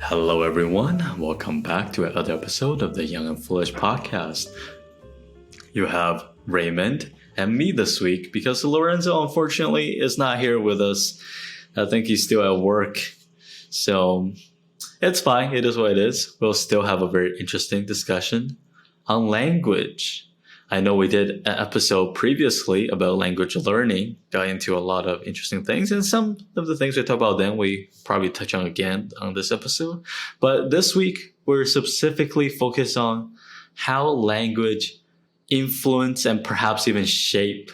Hello, everyone. Welcome back to another episode of the Young and Foolish podcast. You have Raymond and me this week because Lorenzo, unfortunately, is not here with us. I think he's still at work. So it's fine. It is what it is. We'll still have a very interesting discussion on language. I know we did an episode previously about language learning, got into a lot of interesting things, and some of the things we talked about then we probably touch on again on this episode. But this week, we're specifically focused on how language influence and perhaps even shape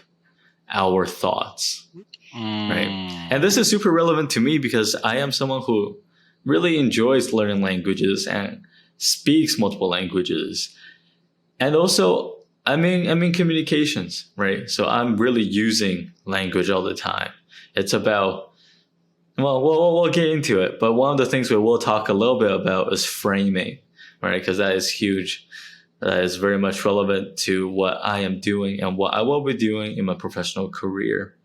our thoughts, right? And this is super relevant to me because I am someone who really enjoys learning languages and speaks multiple languages. And also, I'm in communications, right? So I'm really using language all the time. It's about, well, we'll get into it. But one of the things we will talk a little bit about is framing, right? Because that is huge. That is very much relevant to what I am doing and what I will be doing in my professional career.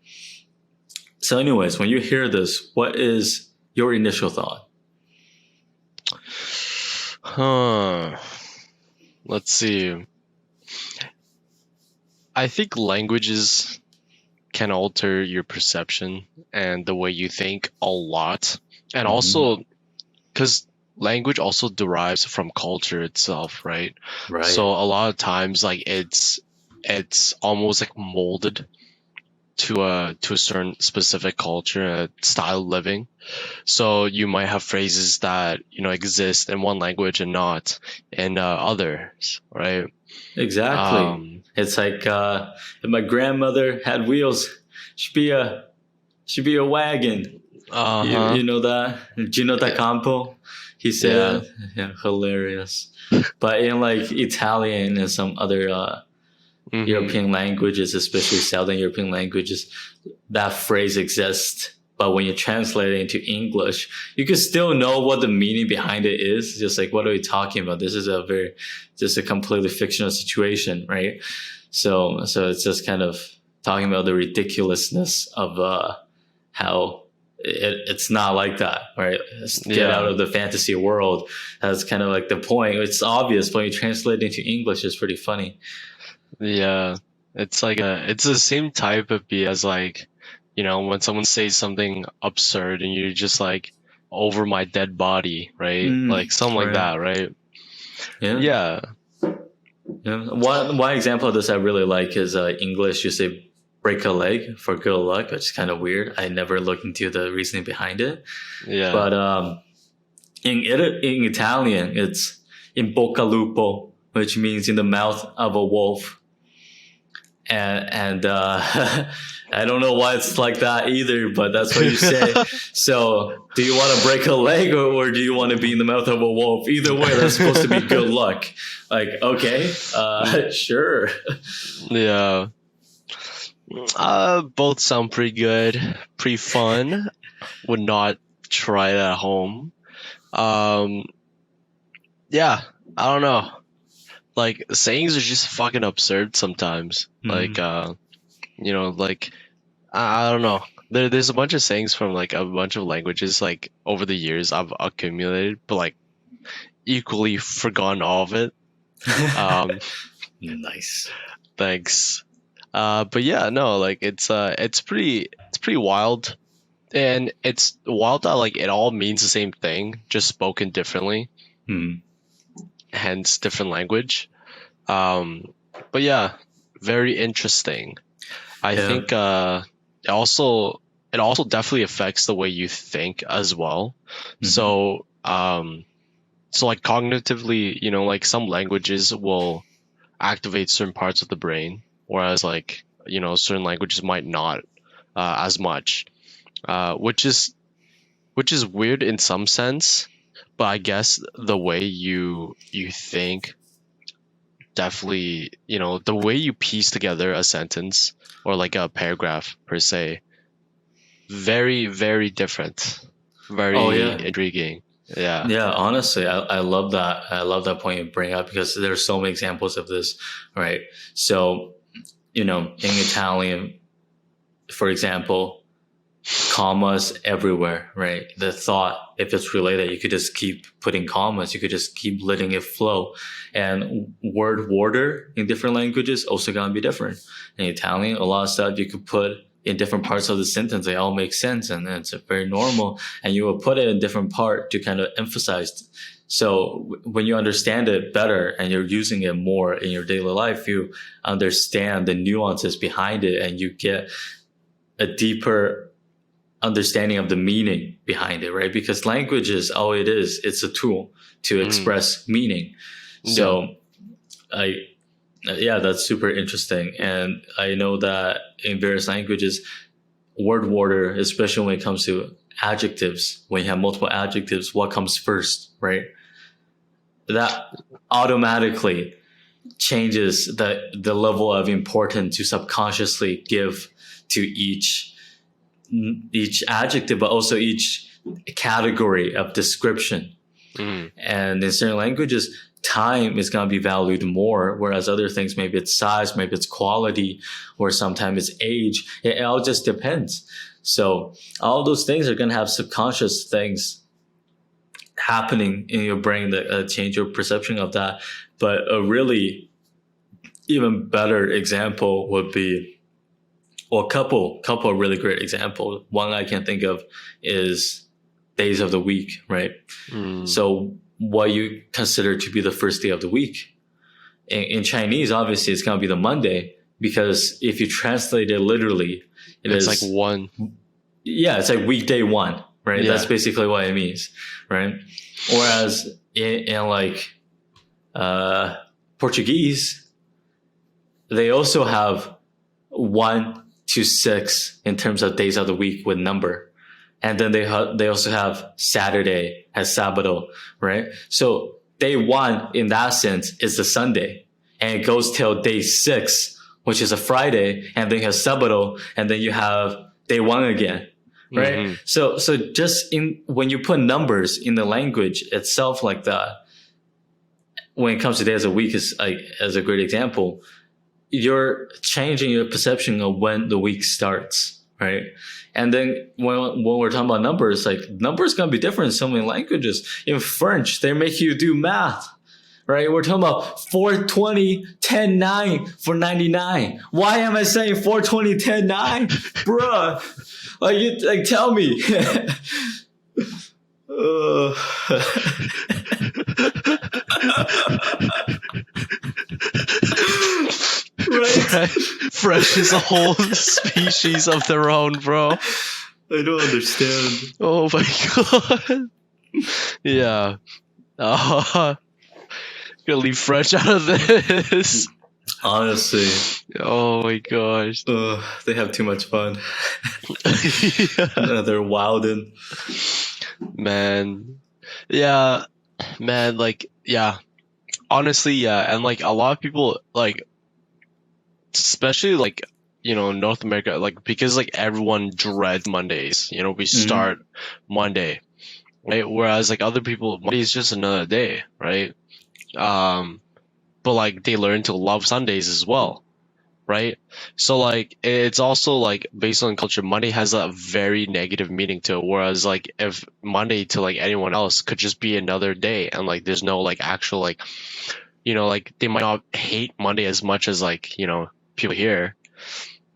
So anyways, when you hear this, what is your initial thought? Let's see. I think languages can alter your perception and the way you think a lot. And also, because language also derives from culture itself, right? Right. So a lot of times, like it's almost like molded to a certain specific culture, a style of living. So you might have phrases that exist in one language and not in others, right? Exactly. It's like if my grandmother had wheels, she'd be a wagon. You know that? Gino da Campo? He said, yeah, hilarious. But in like Italian and some other European languages, especially Southern European languages, that phrase exists. But when you translate it into English, you can still know what the meaning behind it is. Just like, what are we talking about? This is just a completely fictional situation, right? So it's just kind of talking about the ridiculousness of how it's not like that, right? Get out of the fantasy world. That's kind of like the point. It's obvious, but when you translate it into English, it's pretty funny. Yeah, it's like it's the same type of BS, like, when someone says something absurd and you're just like, over my dead body, right? Like something like that, right? Yeah. One example of this I really like is English. You say break a leg for good luck, which is kind of weird. I never looked into the reasoning behind it. Yeah. But in Italian, it's in bocca lupo, which means in the mouth of a wolf. And I don't know why it's like that either, but that's what you say. So do you want to break a leg or do you want to be in the mouth of a wolf? Either way, that's supposed to be good luck. Like, okay, sure. Yeah. Both sound pretty good, pretty fun. Would not try it at home. Yeah, I don't know. Like, sayings are just fucking absurd sometimes. Like, like, I don't know. There's a bunch of sayings from like a bunch of languages, like over the years I've accumulated, but like equally forgotten all of it. Nice. Thanks. But yeah, no, like it's pretty wild, and it's wild that like it all means the same thing, just spoken differently. Hence different language. But yeah, very interesting. I think it also definitely affects the way you think as well. So like cognitively, like some languages will activate certain parts of the brain, whereas like certain languages might not as much, which is weird in some sense. But I guess the way you think definitely, the way you piece together a sentence or like a paragraph per se, very, very different, very intriguing. Yeah, honestly, I love that. I love that point you bring up because there's so many examples of this, right? So, in Italian, for example, commas everywhere, right? The thought, if it's related, you could just keep putting commas. You could just keep letting it flow. And word order in different languages also gonna be different. In Italian, a lot of stuff you could put in different parts of the sentence. They all make sense, and it's very normal. And you will put it in different part to kind of emphasize. So when you understand it better and you're using it more in your daily life, you understand the nuances behind it, and you get a deeper understanding of the meaning behind it, right? Because language is all it is. It's a tool to express meaning. So that's super interesting. And I know that in various languages, word order, especially when it comes to adjectives, when you have multiple adjectives, what comes first, right? That automatically changes the level of importance you subconsciously give to each adjective, but also each category of description. And in certain languages, time is going to be valued more, whereas other things, maybe it's size, maybe it's quality, or sometimes it's age. It all just depends. So all those things are going to have subconscious things happening in your brain that change your perception of that. But a really even better example would be, well, a couple of really great examples. One I can think of is days of the week, right? So what you consider to be the first day of the week. In Chinese, obviously, it's going to be the Monday, because if you translate it literally, it's like one. Yeah, it's like weekday one, right? Yeah. That's basically what it means, right? Whereas in like Portuguese, they also have 1 to 6 in terms of days of the week with number. And then they also have Saturday as sábado, right? So day 1 in that sense is the Sunday, and it goes till day 6, which is a Friday, and then you have sábado, and then you have day 1 again, right? So just when you put numbers in the language itself like that, when it comes to days of the week as a great example, you're changing your perception of when the week starts, right? And then when we're talking about numbers, like numbers going to be different in so many languages. In French, they make you do math, right? We're talking about 420, 10, 9 for 99. Why am I saying 420, 10, 9? Bruh, like tell me. Right? Fresh is a whole species of their own, bro. I don't understand. Oh my god. Yeah. Gonna leave Fresh out of this. Honestly. Oh my gosh. They have too much fun. Yeah. They're wildin'. Man. Yeah. Man, like, yeah. Honestly, yeah. And like a lot of people, like, especially like, North America, like, because like everyone dreads Mondays, we start Monday, right? Whereas like other people, Monday is just another day, right? But like they learn to love Sundays as well, right? So like it's also like based on culture, Monday has a very negative meaning to it. Whereas like if Monday to like anyone else could just be another day, and like there's no like actual like, like they might not hate Monday as much as like, people here.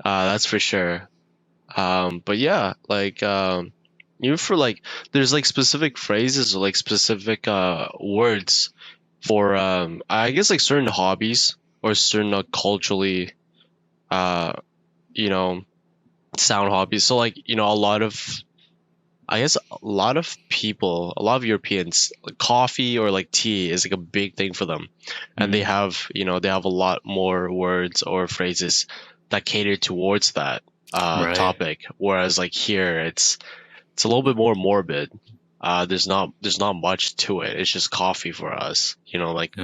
That's for sure. But yeah, like even for like there's like specific phrases or like specific words for I guess like certain hobbies or certain culturally sound hobbies. So like a lot of people, a lot of Europeans, like coffee or like tea is like a big thing for them, and they have a lot more words or phrases that cater towards that Right. topic. Whereas like here, it's a little bit more morbid. There's not much to it. It's just coffee for us. Like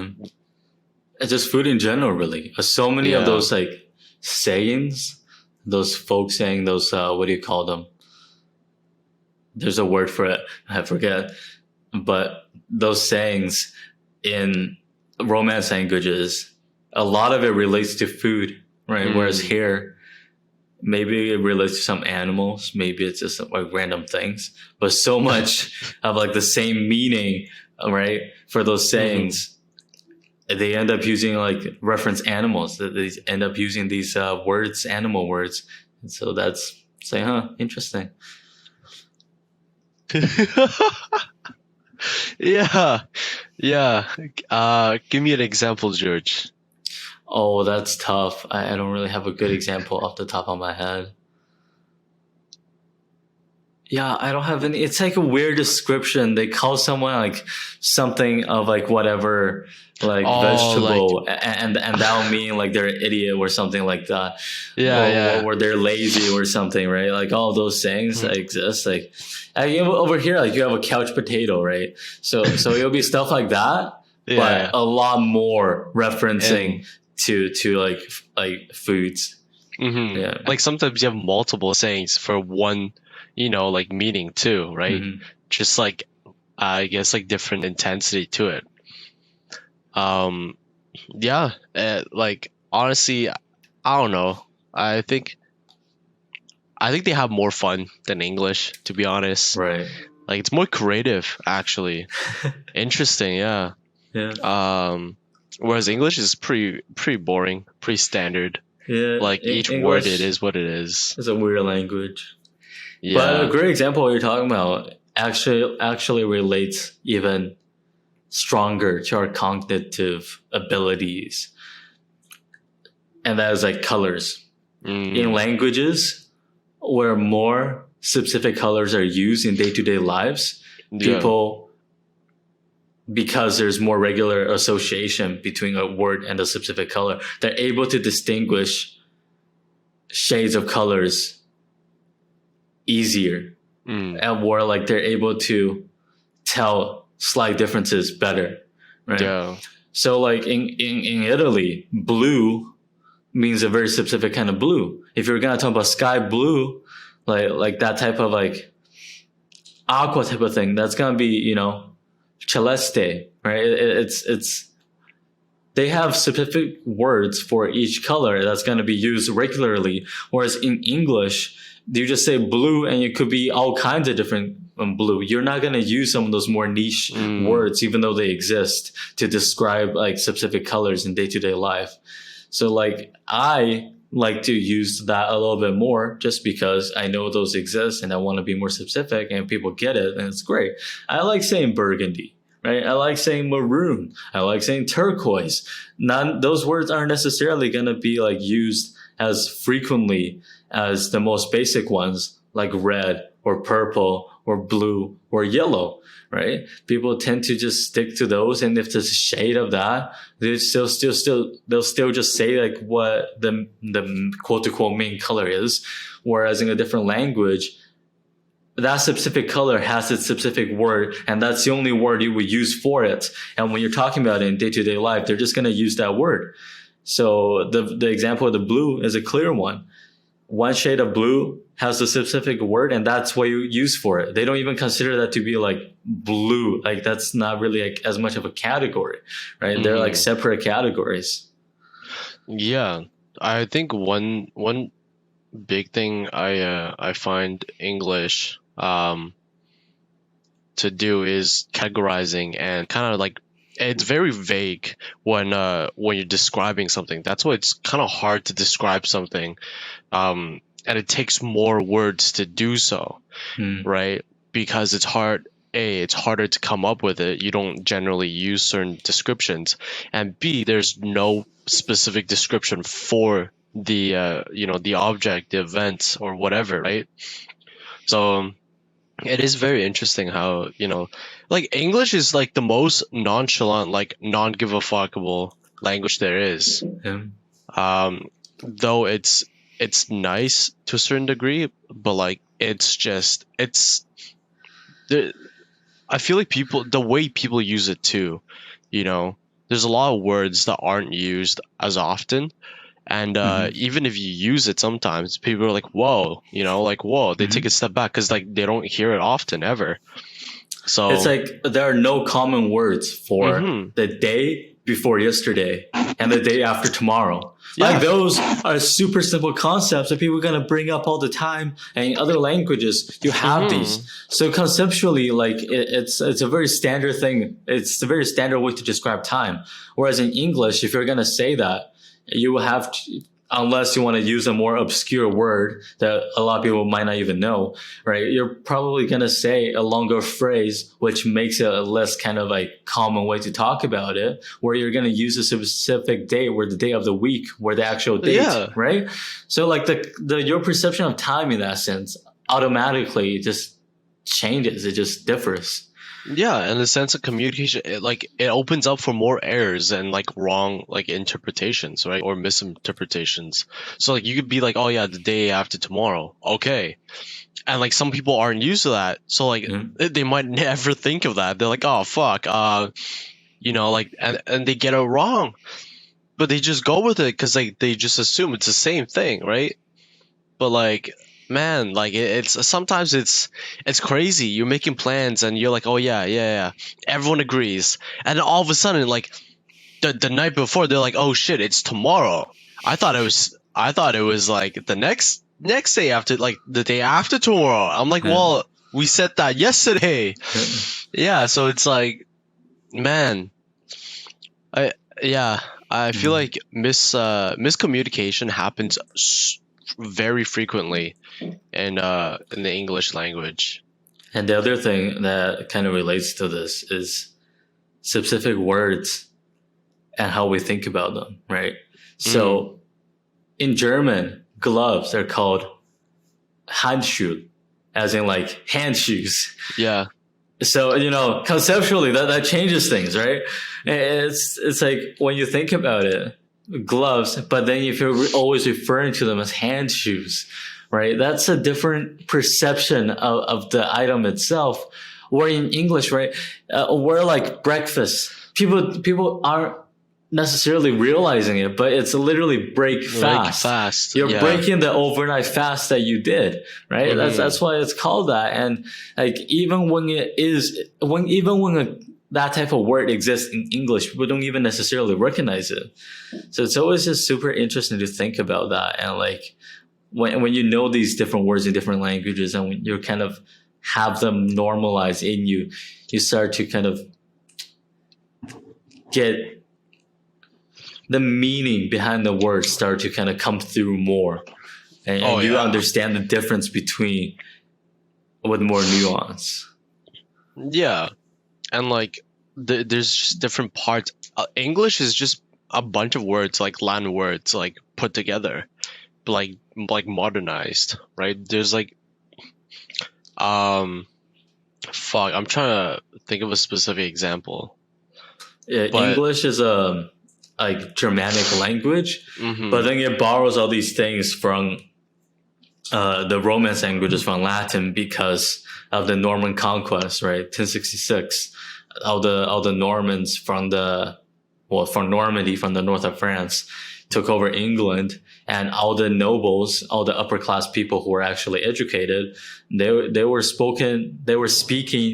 It's just food in general, really. So many of those like sayings, those folk saying, those what do you call them? There's a word for it. I forget. But those sayings in Romance languages, a lot of it relates to food, right? Whereas here, Maybe it relates to some animals. Maybe it's just like random things. But so much of like the same meaning, right? For those sayings, they end up using like reference animals. They end up using these words, animal words. And so that's saying, huh, interesting. Yeah, yeah. Give me an example, George. Oh, that's tough. I don't really have a good example off the top of my head. Yeah, I don't have any. It's like a weird description. They call someone like something of like whatever, like Oh, vegetable, and that'll mean like they're an idiot or something like that, yeah. or they're lazy or something, right? Like all those things that exist. Like over here, like you have a couch potato, right? So it'll be stuff like that, Yeah. but a lot more referencing And- to like foods. Yeah. Like sometimes you have multiple sayings for one, like meaning too, right? Mhm. Just like I guess like different intensity to it. Yeah, like honestly, I don't know. I think they have more fun than English, to be honest. Right. Like it's more creative, actually. Interesting, yeah. Yeah. Whereas English is pretty boring, pretty standard. Yeah. Like each English word, it is what it is. is a weird language. But a Yeah. great example what you're talking about actually relates even stronger to our cognitive abilities. And that is like colors. In languages where more specific colors are used in day-to-day lives, Yeah. people, because there's more regular association between a word and a specific color, they're able to distinguish shades of colors easier, and more like they're able to tell slight differences better, right? Yeah. So like in Italy, blue means a very specific kind of blue. If you're gonna talk about sky blue, like that type of like aqua type of thing, that's gonna be celeste, right? It's they have specific words for each color that's gonna be used regularly. Whereas in English, you just say blue and it could be all kinds of different blue. You're not gonna use some of those more niche words, even though they exist, to describe like specific colors in day-to-day life. So like I like to use that a little bit more just because I know those exist and I want to be more specific and people get it and it's great. I like saying burgundy, right? I like saying maroon. I like saying turquoise. Those words aren't necessarily going to be like used as frequently as the most basic ones like red or purple or blue or yellow, right? People tend to just stick to those, and if there's a shade of that, they'll still just say like what the quote unquote main color is. Whereas in a different language, that specific color has its specific word, and that's the only word you would use for it. And when you're talking about it in day-to-day life, they're just going to use that word. So the example of the blue is a clear one. One shade of blue has a specific word, and that's what you use for it. They don't even consider that to be like blue. Like that's not really like as much of a category, right? They're like separate categories. Yeah, I think one big thing I find English to do is categorizing, and kind of like it's very vague when you're describing something. That's why it's kind of hard to describe something, and it takes more words to do so, right? Because it's hard. A, it's harder to come up with it. You don't generally use certain descriptions, and B, there's no specific description for the the object, the event, or whatever, right? So it is very interesting how like English is like the most nonchalant, like non-give a fuckable language there is. Though it's nice to a certain degree, but like I feel like the way people use it too, there's a lot of words that aren't used as often. And even if you use it sometimes, people are like, whoa, like, whoa, they take a step back because like they don't hear it often ever. So it's like there are no common words for the day before yesterday and the day after tomorrow. Yeah. Like those are super simple concepts that people are gonna bring up all the time. And in other languages, you have these. So conceptually, like it's a very standard thing. It's a very standard way to describe time. Whereas in English, if you're gonna say that, you will have to, unless you want to use a more obscure word that a lot of people might not even know, right? You're probably going to say a longer phrase, which makes it a less kind of like common way to talk about it, where you're going to use a specific day or the day of the week or the actual date, Yeah. right? So like your perception of time in that sense automatically just changes. It just differs. Yeah, and the sense of communication, it opens up for more errors and like wrong like interpretations, right? Or misinterpretations. So like you could be like, oh yeah, the day after tomorrow. Okay. And like some people aren't used to that. So like they might never think of that. They're like, oh fuck, like and they get it wrong. But they just go with it because like they just assume it's the same thing, right? But like, man, like it's sometimes it's crazy. You're making plans and you're like, oh yeah, everyone agrees, and then all of a sudden, like the night before, they're like, oh shit, it's tomorrow. I thought it was like the next day after, like the day after tomorrow. I'm like, well, we said that yesterday. Yeah, so it's like, man, I feel like miscommunication happens very frequently in the English language. And the other thing that kind of relates to this is specific words and how we think about them, right? So in German, gloves are called Handschuhe, as in like hand shoes. Yeah. So, conceptually that changes things, right? It's like when you think about it, gloves, but then if you're always referring to them as hand shoes, right? That's a different perception of the item itself. Where in English, right? We're like breakfast. People aren't necessarily realizing it, but it's literally break fast. You're breaking the overnight fast that you did, right? That's why it's called that. And like even when that type of word exists in English, people don't even necessarily recognize it. So it's always just super interesting to think about that. And like when you know these different words in different languages and when you kind of have them normalized in you, you start to kind of get the meaning behind the words start to kind of come through more. And you understand the difference between with more nuance. Yeah. And like there's just different parts. English is just a bunch of words, like Latin words, like put together, but like modernized, right? There's like I'm trying to think of a specific example. Yeah, English is a like Germanic language, but then it borrows all these things from the Romance languages from Latin because of the Norman conquest, right? 1066. All the Normans from Normandy, from the north of France, took over England, and all the nobles, all the upper class people who were actually educated, they were speaking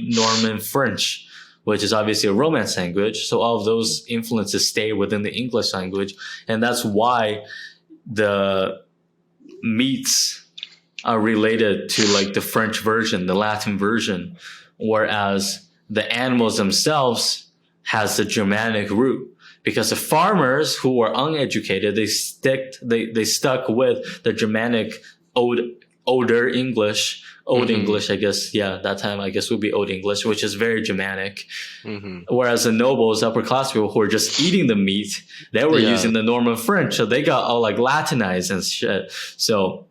Norman French, which is obviously a Romance language. So all of those influences stay within the English language, and that's why the meats are related to like the French version, the Latin version, whereas the animals themselves has the Germanic root. Because the farmers who were uneducated, they stuck with the Germanic older English, English, I guess. Yeah, that time I guess would be Old English, which is very Germanic. Whereas the nobles, upper class people who were just eating the meat, they were using the Norman French, so they got all like Latinized and shit. So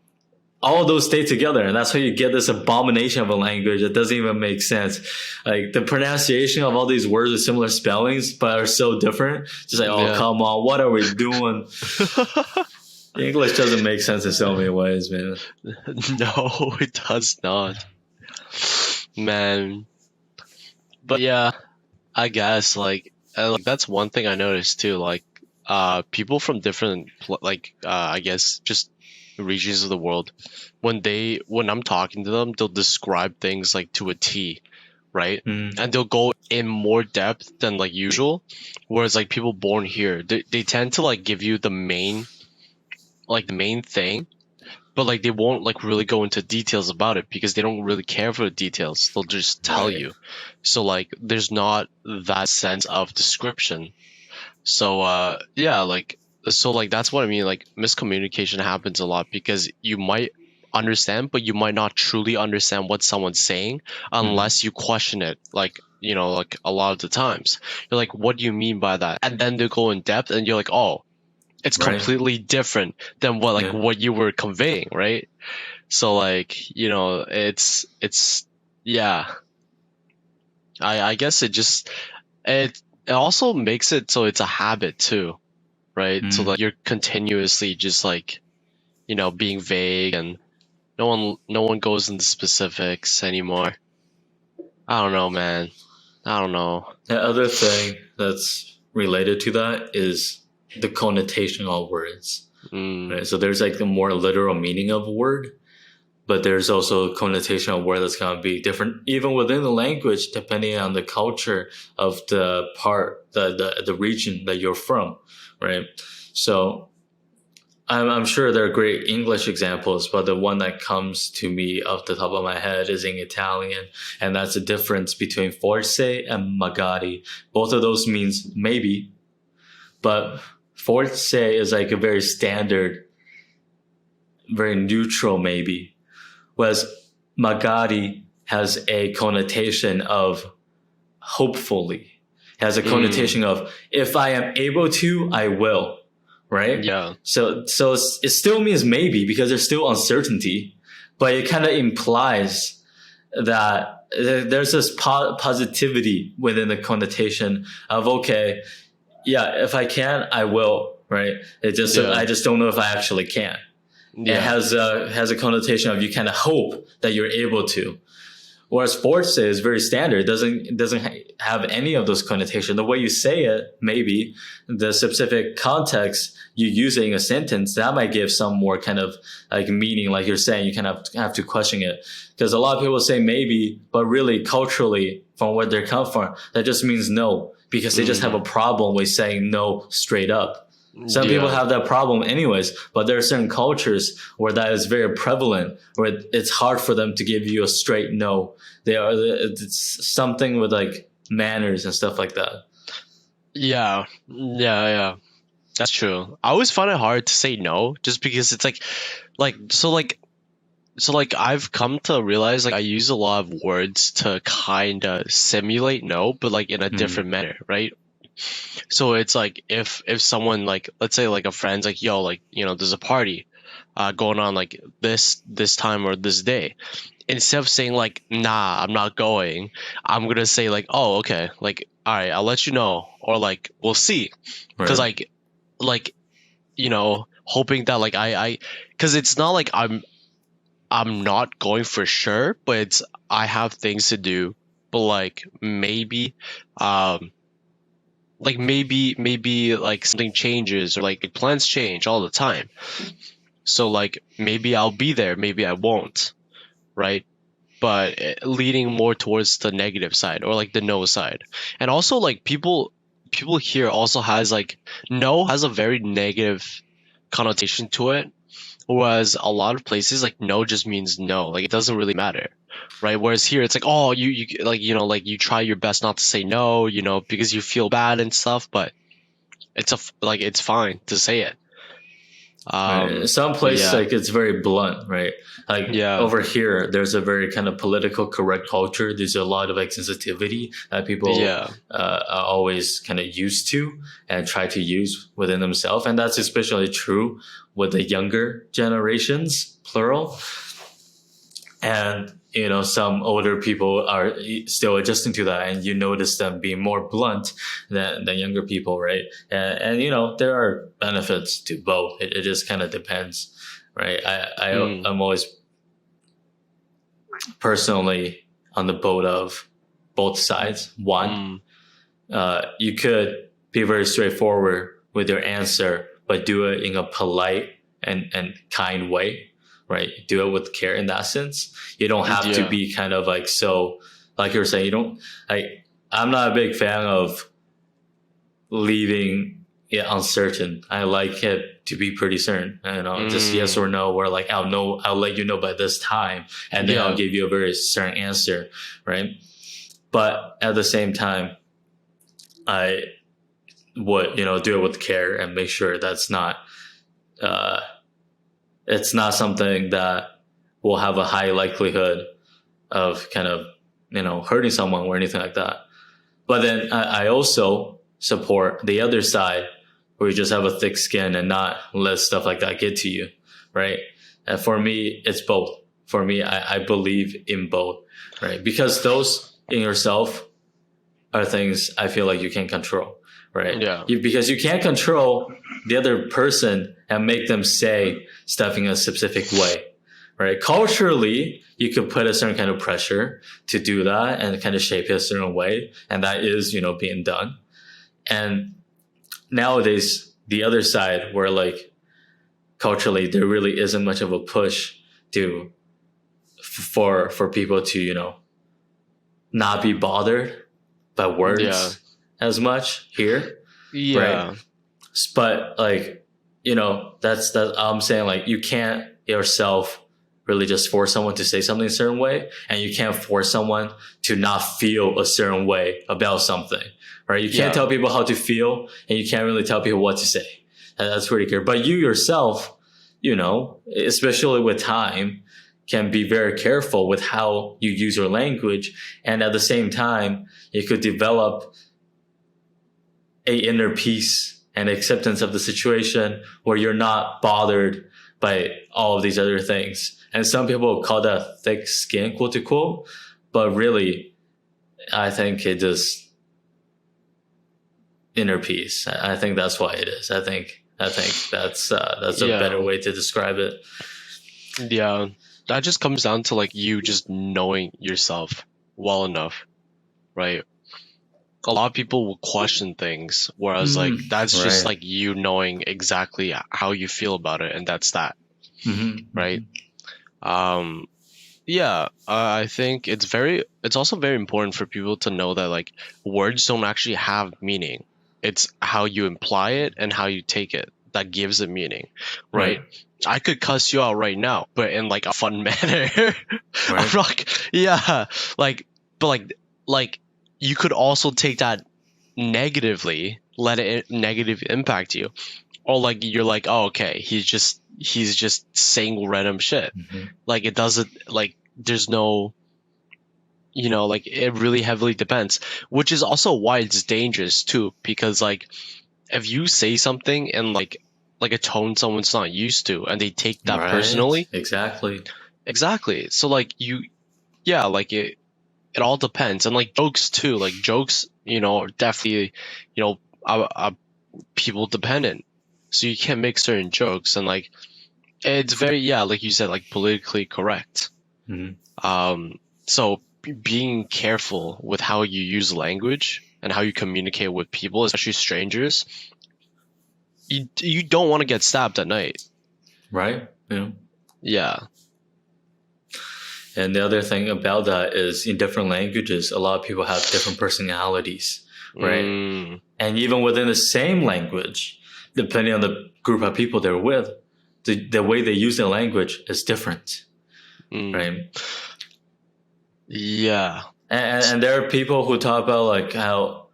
all of those stay together, and that's why you get this abomination of a language that doesn't even make sense. Like the pronunciation of all these words with similar spellings but are so different. Just like, come on, what are we doing? English doesn't make sense in so many ways, man. No, it does not, man. But yeah, I guess like that's one thing I noticed too. Like people from different I guess just regions of the world, when I'm talking to them, they'll describe things like to a T, right? Mm, And they'll go in more depth than like usual. Whereas like people born here, they tend to like give you the main thing, but like they won't like really go into details about it because they don't really care for the details. They'll just tell right. you. So like there's not that sense of description. So yeah, like so like that's what I mean. Like miscommunication happens a lot because you might understand, but you might not truly understand what someone's saying Mm, unless you question it. Like like a lot of the times, you're like, "What do you mean by that?" And then they go in depth, and you're like, "Oh, it's right. completely different than Yeah. what you were conveying, right?" So like it's yeah. I guess it also makes it so it's a habit too, right? So Mm. like you're continuously just like, being vague and no one goes into specifics anymore. I don't know, man. I don't know. The other thing that's related to that is the connotation of words. Mm, Right? So there's like the more literal meaning of a word, but there's also a connotation of word that's going to be different, even within the language, depending on the culture of the part, the region that you're from, right? So I'm sure there are great English examples, but the one that comes to me off the top of my head is in Italian, and that's the difference between forse and magari. Both of those means maybe, but forse is like a very standard, very neutral maybe, whereas magari has a connotation of hopefully, has a mm, connotation of if I am able to, I will, right? yeah, So it still means maybe because there's still uncertainty, but it kind of implies that there's this positivity within the connotation of okay, yeah, if I can, I will, right? It just yeah, I just don't know if I actually can. It yeah, has a connotation of you kind of hope that you're able to. Whereas sports is very standard. It doesn't have any of those connotations. The way you say it, maybe the specific context you use it in a sentence, that might give some more kind of like meaning. Like you're saying, you kind of have to question it because a lot of people say maybe, but really culturally, from where they come from, that just means no because they just have a mm, problem with saying no straight up. Some people yeah, have that problem anyways, but there are certain cultures where that is very prevalent, where it's hard for them to give you a straight no. It's something with like manners and stuff like that. yeah, yeah, yeah. That's true. I always find it hard to say no, just because it's like so like I've come to realize like I use a lot of words to kind of simulate no, but like in a Mm, different manner, right? So it's like if someone like let's say like a friend's like yo like there's a party going on like this time or this day, instead of saying like nah I'm not going, I'm gonna say like oh okay like all right I'll let you know or like we'll see because right. like hoping that like I because it's not like I'm not going for sure, but it's I have things to do, but um maybe like something changes or like plans change all the time. So like maybe I'll be there, maybe I won't, right? But leaning more towards the negative side or like the no side. And also like people here also has like no has a very negative connotation to it. Whereas a lot of places like no just means no, like it doesn't really matter, right? Whereas here it's like oh you like like you try your best not to say no, because you feel bad and stuff, but like it's fine to say it. Right. Some But places yeah, like it's very blunt, right? Like yeah, over here, there's a very kind of political correct culture. There's a lot of like sensitivity that people yeah, are always kind of used to and try to use within themselves, and that's especially true with the younger generations, plural. And some older people are still adjusting to that, and you notice them being more blunt than younger people, right? And there are benefits to both. It just kind of depends, right? mm, I'm always personally on the boat of both sides. One, mm, you could be very straightforward with your answer, but do it in a polite and kind way, right? Do it with care in that sense. You don't have to yeah, be kind of like so like you're saying, you don't like. I'm not a big fan of leaving it uncertain. I like it to be pretty certain, just yes or no, or like I'll let you know by this time, and then I'll give you a very certain answer, right? But at the same time, I would, do it with care and make sure that's not, it's not something that will have a high likelihood of kind of, hurting someone or anything like that. But then I also support the other side where you just have a thick skin and not let stuff like that get to you, right? And for me, it's both. For me, I believe in both, right? Because those in yourself are things I feel like you can control, right? Yeah. Because you can't control the other person and make them say stuff in a specific way, right? Culturally, you could put a certain kind of pressure to do that and kind of shape it a certain way. And that is, being done. And nowadays, the other side where like culturally, there really isn't much of a push for people to, not be bothered by words as much here. Yeah. Right? But like, that's I'm saying, like, you can't yourself really just force someone to say something a certain way, and you can't force someone to not feel a certain way about something, right? You can't tell people how to feel, and you can't really tell people what to say. And that's pretty clear. But you yourself, especially with time, can be very careful with how you use your language. And at the same time, you could develop a inner peace and acceptance of the situation where you're not bothered by all of these other things. And some people call that thick skin, quote unquote, but really, I think it is inner peace. I think that's why it is. I think that's a better way to describe it. Yeah, that just comes down to like you just knowing yourself well enough, right? A lot of people will question things, whereas like that's just like you knowing exactly how you feel about it, and that's that, right? I think it's also very important for people to know that like words don't actually have meaning. It's how you imply it and how you take it that gives it meaning, right? I could cuss you out right now, but in like a fun manner. I'm not, but you could also take that negatively, let it negative impact you, or like you're like, oh, okay, he's just saying random shit. Like it doesn't, like there's no, like it really heavily depends, which is also why it's dangerous too, because like if you say something in like a tone someone's not used to and they take that personally. Exactly. So like like it all depends. And like jokes too, like jokes, are definitely, people dependent. So you can't make certain jokes, and like it's very, like you said, like politically correct. So being careful with how you use language and how you communicate with people, especially strangers. You don't want to get stabbed at night. Right? Yeah. And the other thing about that is in different languages, a lot of people have different personalities, right? And even within the same language, depending on the group of people they're with, the way they use the language is different, right? Yeah. And there are people who talk about like how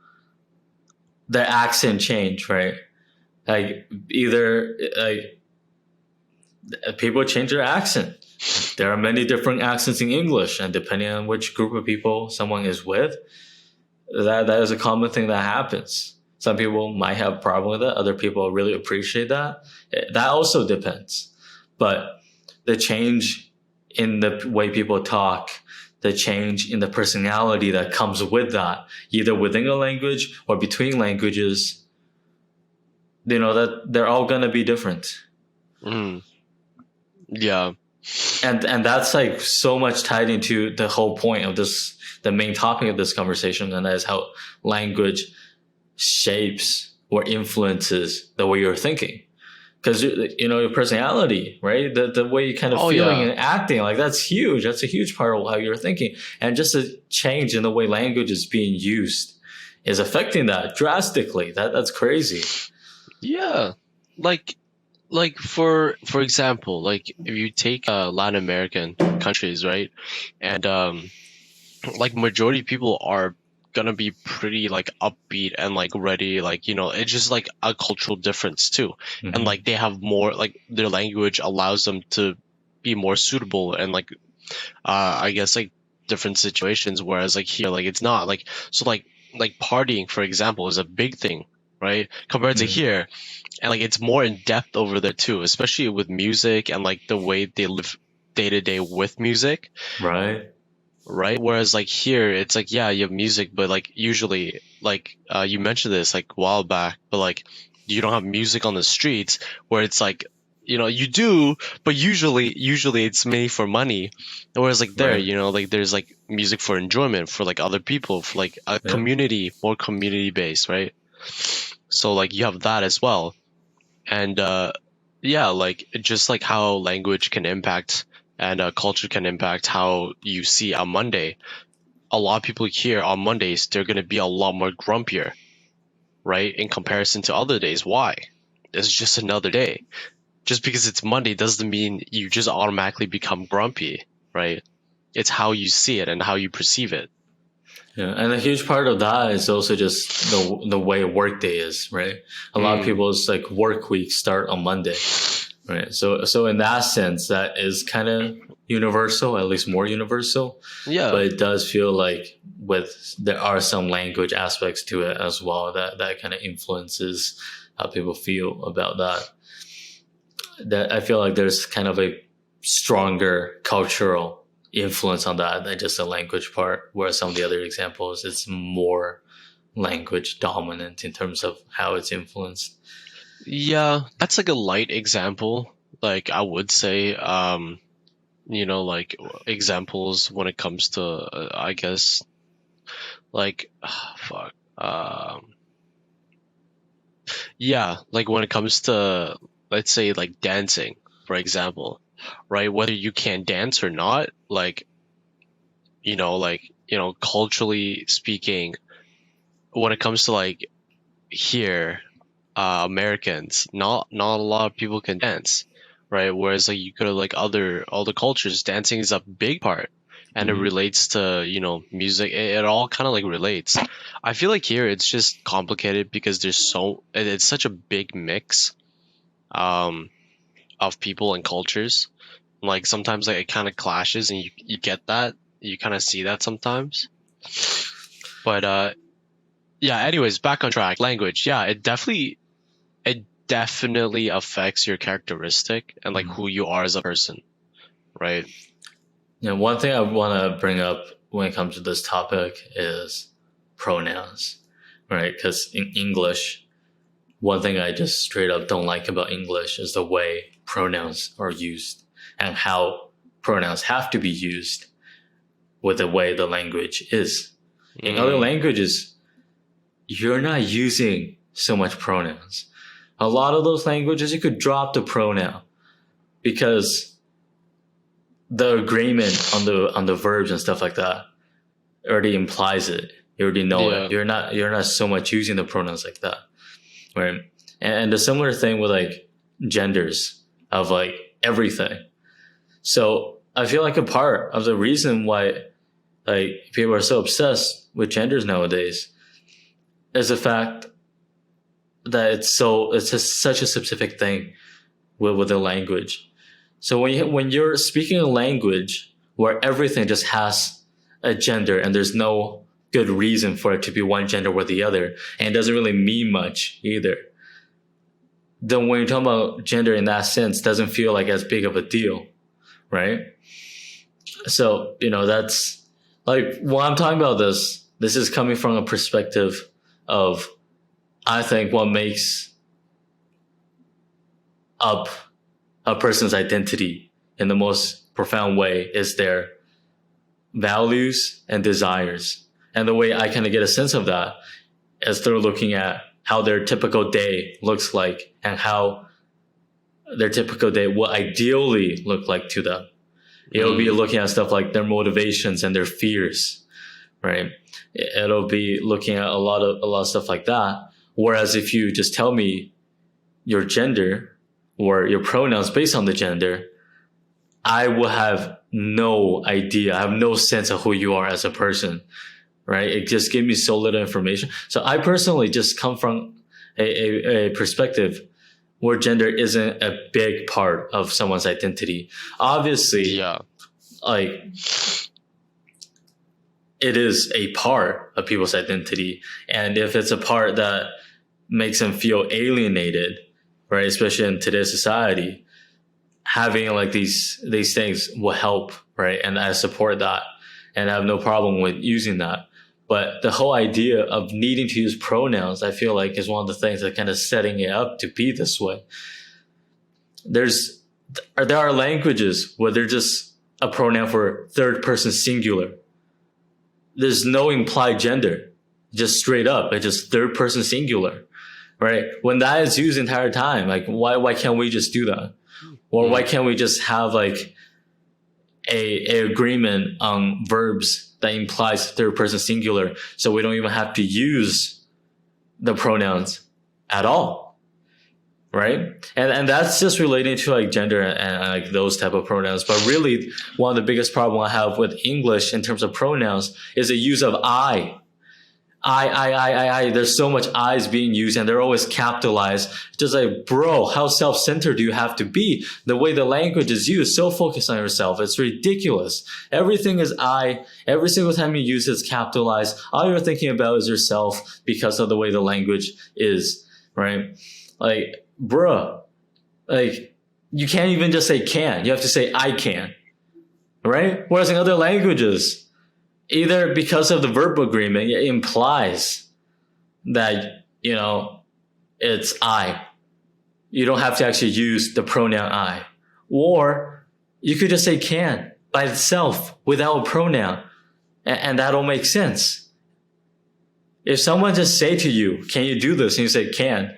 their accent change, right? Like either like people change their accent. There are many different accents in English, and depending on which group of people someone is with, that is a common thing that happens. Some people might have a problem with it. Other people really appreciate that. That also depends. But the change in the way people talk, the change in the personality that comes with that, either within a language or between languages, that they're all going to be different. Yeah. And that's like so much tied into the whole point of this, the main topic of this conversation, and that is how language shapes or influences the way you're thinking. because your personality, right? The way you kind of Oh feeling yeah. and acting, like that's huge. That's a huge part of how you're thinking, and just a change in the way language is being used is affecting that drastically. That's crazy. Yeah. Like for example, like if you take Latin American countries, right? And like majority of people are gonna be pretty like upbeat and like ready, like it's just like a cultural difference too. And Hmm. like they have more, like their language allows them to be more suitable and like I guess like different situations, whereas like here, like it's not like, so like partying for example is a big thing, right, compared to Hmm. here. And like it's more in depth over there too, especially with music and like the way they live day to day with music, Right. right? Whereas like here, it's like, yeah, you have music, but like usually, like you mentioned this like a while back, but like you don't have music on the streets, where it's like, you do, but usually it's made for money. Whereas like there, Right. like there's like music for enjoyment for like other people, for like a Yeah. community, more community based, right? So like you have that as well. And yeah, like just like how language can impact and culture can impact how you see on Monday. A lot of people here on Mondays, they're going to be a lot more grumpier, right? In comparison to other days. Why? It's just another day. Just because it's Monday doesn't mean you just automatically become grumpy, right? It's how you see it and how you perceive it. Yeah, and a huge part of that is also just the way workday is, right? A lot of Mm, people's like work week start on Monday, right? So in that sense, that is kind of universal, at least more universal. yeah. But it does feel like there are some language aspects to it as well that kind of influences how people feel about that. That I feel like there's kind of a stronger cultural influence on that than just the language part, whereas some of the other examples it's more language dominant in terms of how it's influenced. Yeah, that's like a light example. Like I would say, like examples when it comes to, I guess, like, fuck. Yeah, like when it comes to, let's say, like dancing, for example, right? Whether you can dance or not, like, culturally speaking, when it comes to like here, Americans, not a lot of people can dance, right? Whereas like you go to like other cultures, dancing is a big part, and it Hmm. relates to music. It all kind of like relates. I feel like here it's just complicated because it's such a big mix um of people and cultures. Like sometimes like it kind of clashes, and you get that, you kind of see that sometimes. But yeah. Anyways, back on track. Language, yeah, it definitely affects your characteristic and like who you are as a person, right? One thing I want to bring up when it comes to this topic is pronouns, right? Because in English, one thing I just straight up don't like about English is the way pronouns are used and how pronouns have to be used with the way the language is. In other Mm, languages, you're not using so much pronouns. A lot of those languages, you could drop the pronoun because the agreement on the verbs and stuff like that already implies it. You already know it. yeah. You're not so much using the pronouns like that, right? And the similar thing with like genders of like everything. So I feel like a part of the reason why like people are so obsessed with genders nowadays is the fact that it's just such a specific thing with the language. So when you're speaking a language where everything just has a gender and there's no good reason for it to be one gender or the other, and it doesn't really mean much either, then when you're talking about gender in that sense, doesn't feel like as big of a deal, right? So that's like when I'm talking about this. This is coming from a perspective of I think what makes up a person's identity in the most profound way is their values and desires. And the way I kind of get a sense of that is through looking at how their typical day looks like and how their typical day will ideally look like to them. It'll be looking at stuff like their motivations and their fears, right? It'll be looking at a lot of stuff like that. Whereas if you just tell me your gender or your pronouns based on the gender, I will have no idea. I have no sense of who you are as a person, right? It just gives me so little information. So I personally just come from a perspective where gender isn't a big part of someone's identity. Obviously, like it is a part of people's identity. And if it's a part that makes them feel alienated, right, especially in today's society, having like these things will help, right? And I support that and I have no problem with using that. But the whole idea of needing to use pronouns, I feel like, is one of the things that kind of setting it up to be this way. There are languages where they're just a pronoun for third person singular. There's no implied gender, just straight up. It's just third person singular, right? When that is used the entire time, like why can't we just do that? Or why can't we just have like a agreement on verbs that implies third person singular, so we don't even have to use the pronouns at all, right? And that's just relating to like gender and like those type of pronouns. But really, one of the biggest problem I have with English in terms of pronouns is the use of I. There's so much I's being used and they're always capitalized. Just like, bro, how self-centered do you have to be? The way the language is used, so focused on yourself. It's ridiculous. Everything is I. Every single time you use it's capitalized. All you're thinking about is yourself because of the way the language is, right? Like, bruh, like you can't even just say can. You have to say I can, right? Whereas in other languages, either because of the verb agreement, it implies that, you know, it's I. You don't have to actually use the pronoun I. Or you could just say can by itself without a pronoun. And that'll make sense. If someone just say to you, can you do this? And you say can.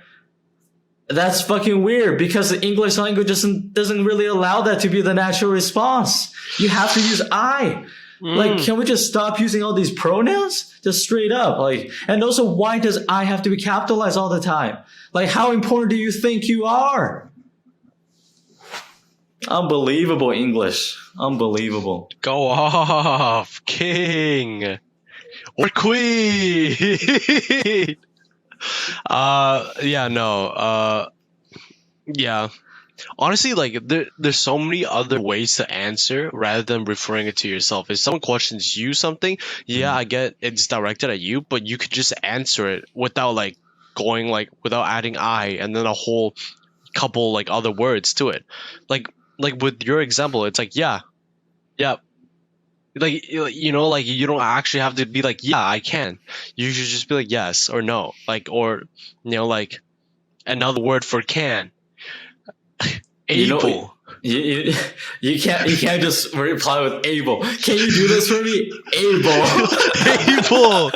That's fucking weird because the English language doesn't really allow that to be the natural response. You have to use I. Like, can we just stop using all these pronouns? Just straight up. Like, and also, why does I have to be capitalized all the time? Like, how important do you think you are? Unbelievable English. Unbelievable. Go off, king or queen. Yeah. Honestly, like there's so many other ways to answer rather than referring it to yourself. If someone questions you something, I get it's directed at you, but you could just answer it without like going like without adding I and then a whole couple like other words to it. Like with your example, it's like yeah. Like, you know, like you don't actually have to be like, yeah, I can. You should just be like yes or no. Like, or, you know, like another word for can. Able. You can't just reply with able. Can you do this for me? Able. Able.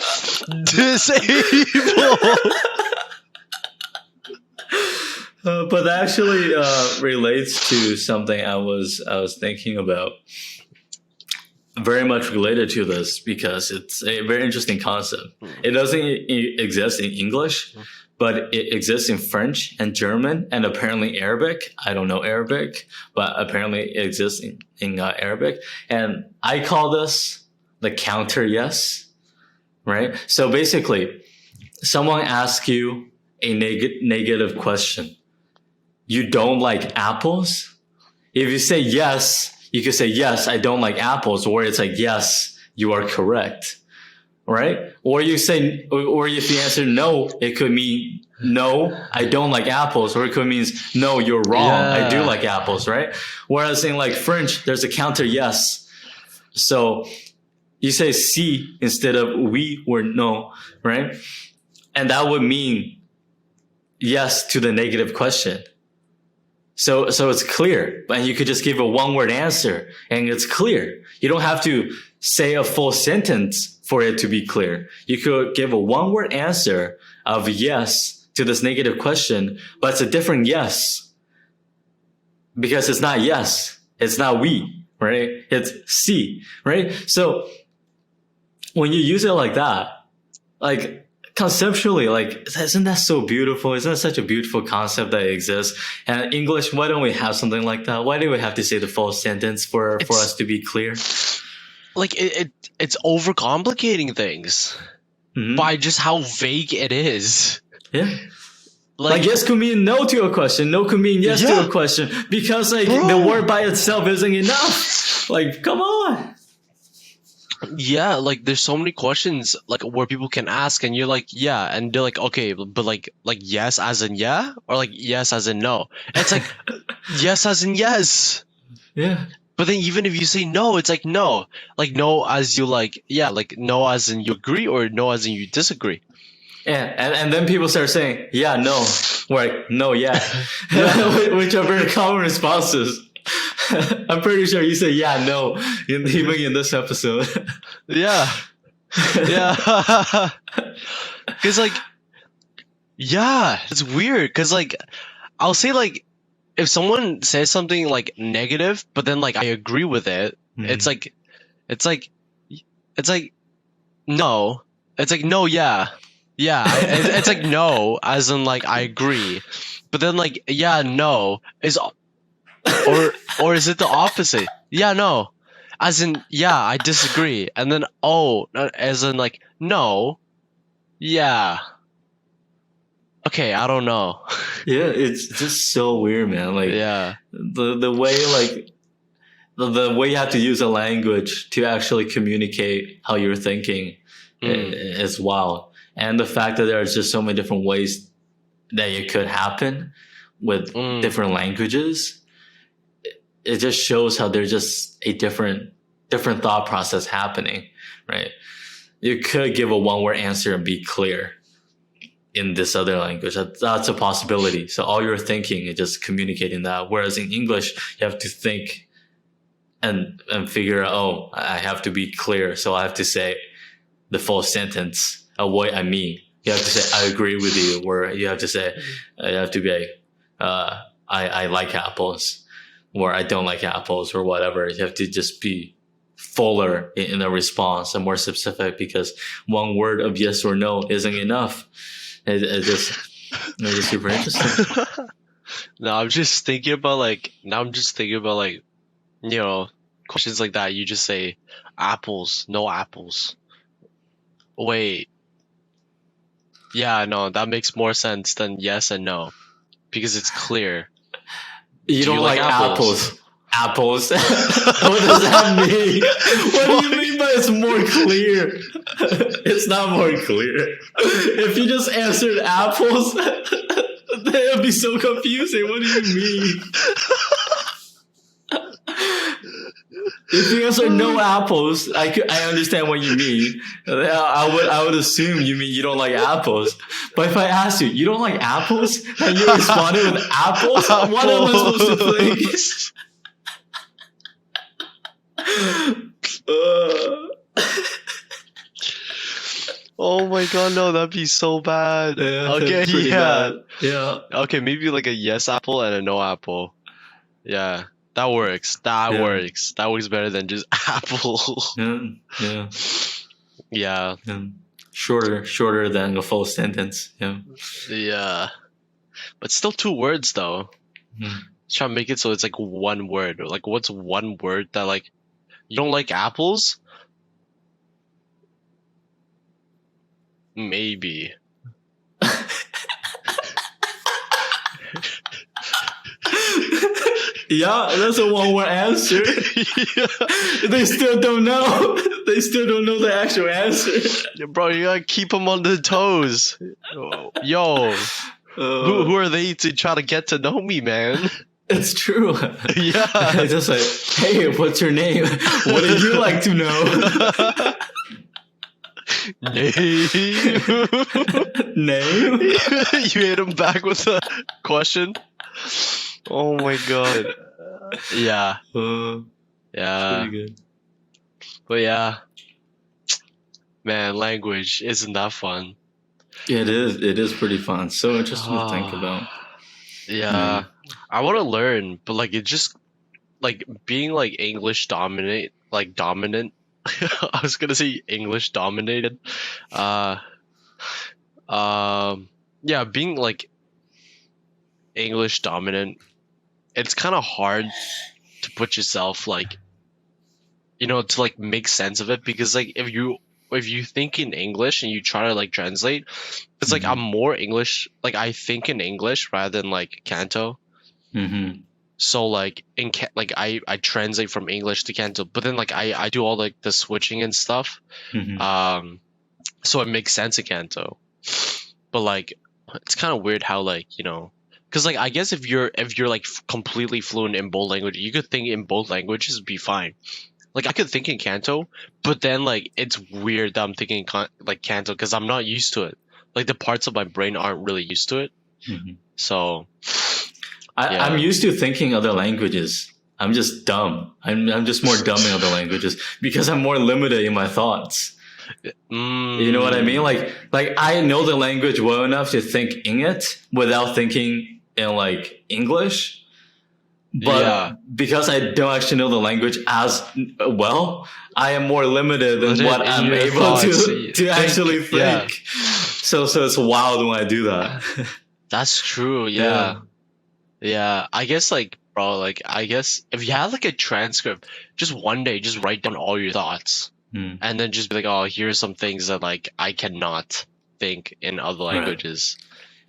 Disable. But that actually relates to something I was thinking about. Very much related to this because it's a very interesting concept. It doesn't exist in English, but it exists in French and German and apparently Arabic. I don't know Arabic, but apparently it exists in Arabic. And I call this the counter yes, right? So basically, someone asks you a negative question. You don't like apples? If you say yes, you could say, yes, I don't like apples, or it's like, yes, you are correct, right? Or you say, or if you answer no, it could mean, no, I don't like apples, or it could mean, no, you're wrong, I do like apples, right? Whereas in like French, there's a counter yes. So you say si instead of oui or no, right? And that would mean yes to the negative question. So it's clear, and you could just give a one-word answer, and it's clear. You don't have to say a full sentence for it to be clear. You could give a one-word answer of yes to this negative question, but it's a different yes. because it's not yes, it's not we, right? It's si, right? So when you use it like that, like conceptually, like isn't that so beautiful? Isn't that such a beautiful concept that exists? And English, why don't we have something like that? Why do we have to say the full sentence for us to be clear? Like it's overcomplicating things by just how vague it is. Yeah. Like yes could mean no to a question, no could mean yes to a question, because like the word by itself isn't enough. Like, come on. Yeah, like there's so many questions like where people can ask and you're like, yeah, and they're like, okay, but like yes as in yeah, or like yes as in no. It's like yes as in yes. Yeah. But then even if you say no, it's like no. Like no as you like, yeah, like no as in you agree or no as in you disagree. Yeah, and then people start saying, yeah, no, or like, no, yeah. Which are very common responses. I'm pretty sure you say, yeah, no, even in this episode. Yeah. Yeah. Because, like, yeah, it's weird. Because, like, I'll say, like, if someone says something, like, negative, but then, like, I agree with it, it's like, no. It's like, no, yeah. Yeah, it's like no, as in like I agree, but then like yeah, no is, or is it the opposite? Yeah, no, as in yeah, I disagree, and then oh, as in like no, yeah. Okay, I don't know. Yeah, it's just so weird, man. Like Yeah, the way like the way you have to use a language to actually communicate how you're thinking is wild. And the fact that there's just so many different ways that it could happen with different languages, it just shows how there's just a different thought process happening, right? You could give a one-word answer and be clear in this other language. That's a possibility. So all you're thinking is just communicating that. Whereas in English, you have to think and figure out, oh, I have to be clear. So I have to say the full sentence of what I mean. You have to say, I agree with you, or you have to say, you have to be, I like apples, or I don't like apples, or whatever. You have to just be fuller in a response and more specific, because one word of yes or no isn't enough. It's just super interesting. No, I'm just thinking about like, you know, questions like that. You just say apples, no apples. Wait. Yeah, no, that makes more sense than yes and no, because it's clear. You don't like apples. Apples. What does that mean? What do you mean by it's more clear? It's not more clear. If you just answered apples, that would be so confusing. What do you mean? If you answer no apples, I understand what you mean. I would assume you mean you don't like apples. But if I ask you, you don't like apples, and you responded with apples, what am I supposed to think? Oh my god, no, that'd be so bad. Yeah, okay, yeah. Bad. Yeah. Okay, maybe like a yes apple and a no apple. Yeah, that works. That works. That works better than just apple. Yeah. Yeah. Shorter than a full sentence. Yeah. Yeah. But still 2 words though. Try to make it so it's like one word. Like what's one word that like you don't like apples? Maybe. Yeah, that's a one-word answer. Yeah. They still don't know. They still don't know the actual answer. Yeah, bro, you gotta keep them on their toes. Yo, who are they to try to get to know me, man? It's true. Yeah. It's just like, hey, what's your name? What do you like to know? Name? You hit him back with a question? Oh my god. Yeah. Yeah. Pretty good. But yeah. Man, language isn't that fun. It is pretty fun. So interesting to think about. Yeah, I want to learn, but like it just like being like English dominant. I was gonna say English dominated. Uh, yeah, being like English dominant, it's kind of hard to put yourself like, to like make sense of it because like if you think in English and you try to like translate, it's like I'm more English, like I think in English rather than like Canto. Mm-hmm. So like like I translate from English to Canto, but then like I do all like the switching and stuff. Mm-hmm. So it makes sense in Canto. But like it's kind of weird how like, because like I guess if you're like completely fluent in both languages, you could think in both languages be fine. Like I could think in Canto, but then like it's weird that I'm thinking like Canto because I'm not used to it. Like the parts of my brain aren't really used to it. Mm-hmm. So I'm yeah. used to thinking other languages. I'm just dumb. I'm just more dumb in other languages because I'm more limited in my thoughts. You know what I mean? Like I know the language well enough to think in it without thinking in like English. But Yeah. because I don't actually know the language as well, I am more limited in what In I'm your able thoughts, to actually think. Yeah. So it's wild when I do that. That's true. Yeah. Yeah. I guess like, bro, like I guess if you had like a transcript, just one day, just write down all your thoughts Hmm. and then just be like, oh, here's some things that like I cannot think in other languages.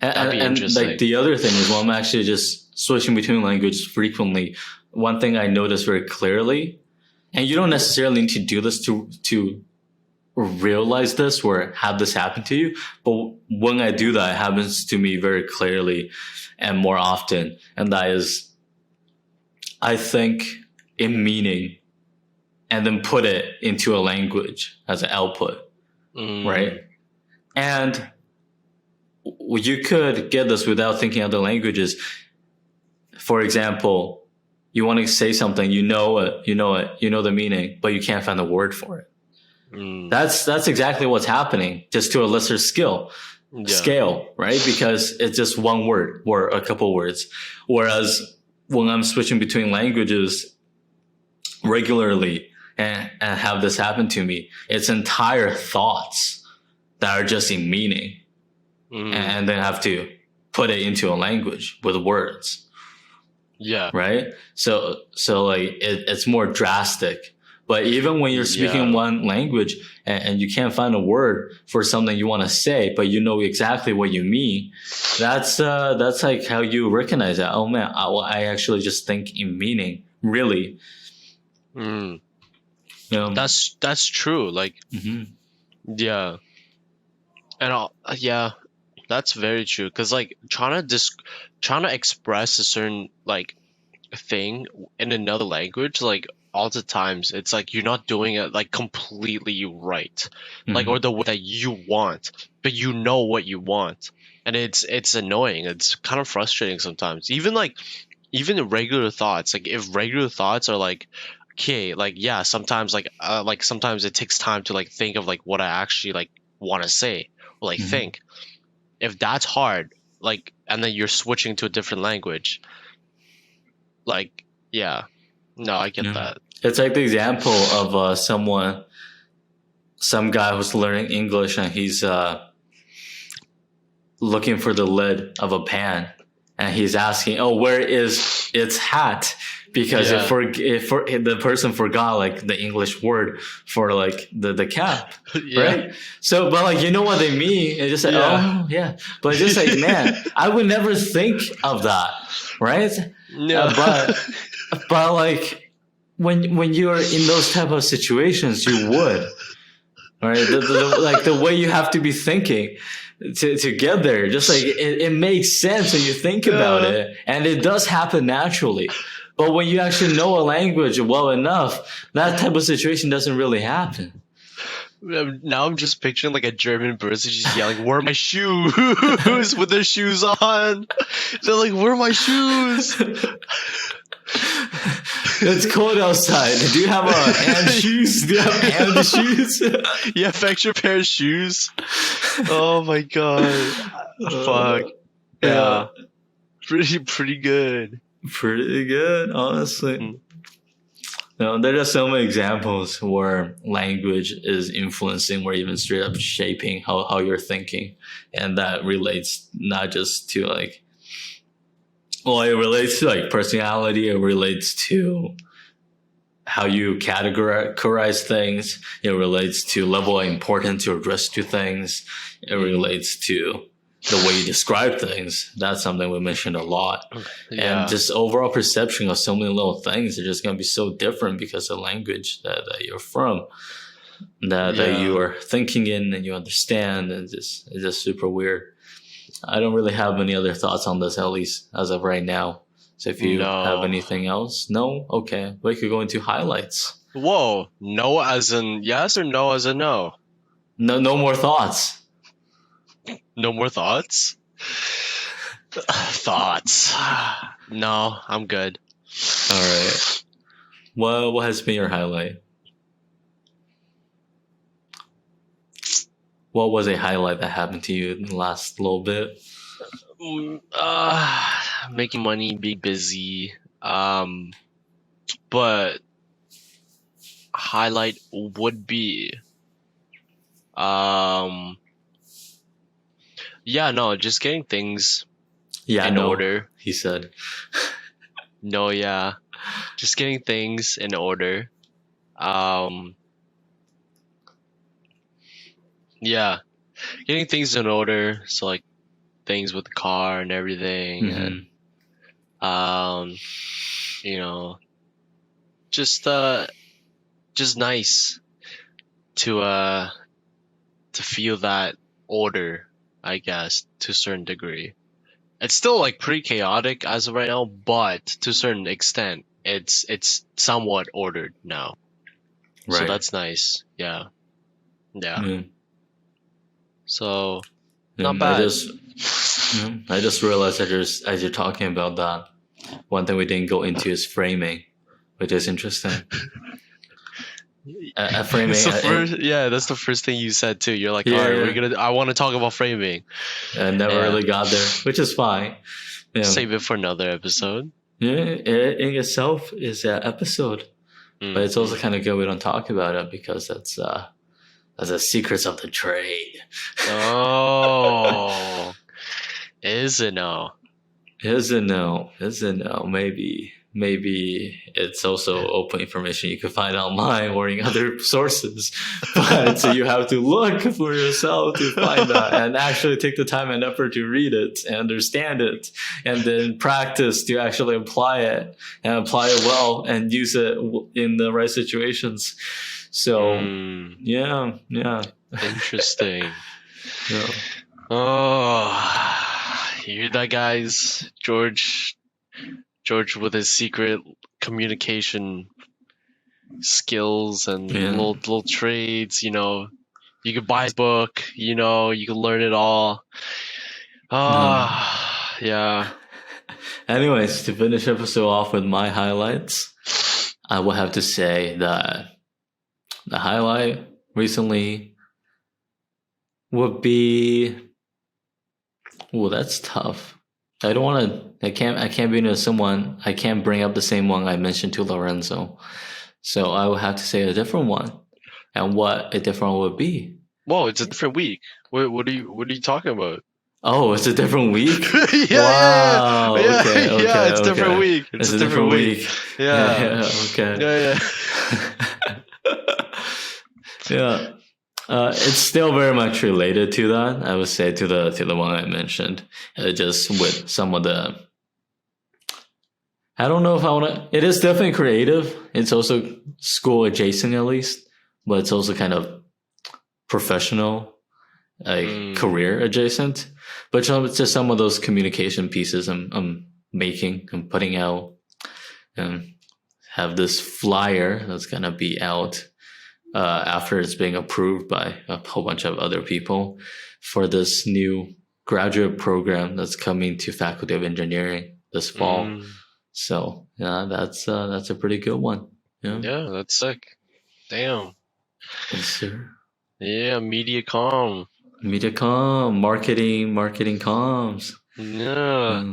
That'd be And interesting. like the other thing is when I'm actually just switching between languages frequently, one thing I notice very clearly, and you don't necessarily need to do this to realize this or have this happen to you, but when I do that, it happens to me very clearly and more often, and that is I think in meaning and then put it into a language as an output, right? And you could get this without thinking other languages. For example, you want to say something, you know the meaning, but you can't find a word for it. That's exactly what's happening, just to a lesser scale, right? Because it's just one word or a couple words. Whereas when I'm switching between languages regularly and have this happen to me, it's entire thoughts that are just in meaning. And then have to put it into a language with words. Yeah. Right? So like it's more drastic. But even when you're speaking one language and you can't find a word for something you want to say, but you know exactly what you mean, that's like how you recognize that. Oh man, I actually just think in meaning, really. That's true. Like, yeah. And that's very true. Cause like trying to express a certain like thing in another language, like all the times it's like you're not doing it like completely right, like or the way that you want, but you know what you want, and it's annoying. It's kind of frustrating sometimes. Even the regular thoughts, like if regular thoughts are like, okay, like yeah, sometimes like sometimes it takes time to like think of like what I actually like want to say or like think. If that's hard, like, and then you're switching to a different language, like, yeah, no, I get that. It's like the example of some guy who's learning English and he's looking for the lid of a pan and he's asking, oh, where is its hat? Because if the person forgot like the English word for like the cap, right? So, but like, you know what they mean. And just like, oh yeah. But just like, man, I would never think of that, right? No. But like when you're in those type of situations, you would, right? Like the way you have to be thinking to get there, just like it makes sense when you think about it, and it does happen naturally. But when you actually know a language well enough, that type of situation doesn't really happen. Now I'm just picturing like a German person just yelling, "Where are my shoes?" with their shoes on. They're like, "Where are my shoes?" It's cold outside. Do you have hand shoes? Do you have hand shoes? You have extra pair of shoes? Oh my god. Fuck. Yeah. Pretty good. Pretty good, honestly. Mm. No, there are so many examples where language is influencing or even straight up shaping how you're thinking. And that relates not just to like, well, it relates to like personality, it relates to how you categorize things, it relates to level of importance you address to things, it relates to the way you describe things. That's something we mentioned a lot. Yeah. And just overall perception of so many little things are just going to be so different because of the language that you're from, that you are thinking in and you understand. And it's just super weird. I don't really have any other thoughts on this, at least as of right now. So if you have anything else, no? Okay. We could go into highlights. Whoa. No as in yes or no as in no? No more thoughts. No more thoughts? Thoughts. No, I'm good. All right. What has been your highlight? What was a highlight that happened to you in the last little bit? Making money, being busy. But highlight would be just getting things in order. He said. No, yeah. Just getting things in order. Yeah. Getting things in order, so like things with the car and everything, and you know, just nice to feel that order, I guess, to a certain degree. It's still like pretty chaotic as of right now, but to a certain extent, it's somewhat ordered now. Right. So that's nice. Yeah. So not bad. I just realized that as you're talking about that, one thing we didn't go into is framing, which is interesting. Framing. That's the first thing you said too. You're like, all right, I want to talk about framing. I never really got there, which is fine. Save it for another episode. Yeah, it in itself is an episode, but it's also kind of good we don't talk about it because that's the secrets of the trade. Oh, is it no? Is it no? Maybe it's also open information you can find online or in other sources. But so you have to look for yourself to find that and actually take the time and effort to read it and understand it and then practice to actually apply it and apply it well and use it in the right situations. So, yeah. Interesting. Yeah. Oh, you hear that, guys? George with his secret communication skills and little trades, you could buy his book, you could learn it all. Yeah. Anyways, to finish episode off with my highlights, I will have to say that the highlight recently would be, that's tough. I can't bring up the same one I mentioned to Lorenzo. So I would have to say a different one. And what a different one would be. Whoa, it's a different week. What are you talking about? Oh, it's a different week? Wow. Okay, it's a different week. It's a different week. Yeah. Okay. Yeah. It's still very much related to that. I would say to the one I mentioned, just with some of the. I don't know if I want to. It is definitely creative. It's also school adjacent at least, but it's also kind of professional, career adjacent. But just some of those communication pieces I'm making, I'm putting out, and have this flyer that's gonna be out. After it's being approved by a whole bunch of other people for this new graduate program that's coming to Faculty of Engineering this fall. So yeah, that's a pretty good one. Yeah, that's sick. Damn. Yes, sir. Yeah, media marketing comms. Yeah.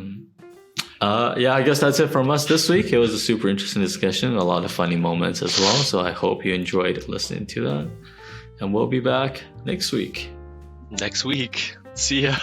Yeah, I guess that's it from us this week. It was a super interesting discussion, a lot of funny moments as well. So I hope you enjoyed listening to that. And we'll be back next week. Next week. See ya.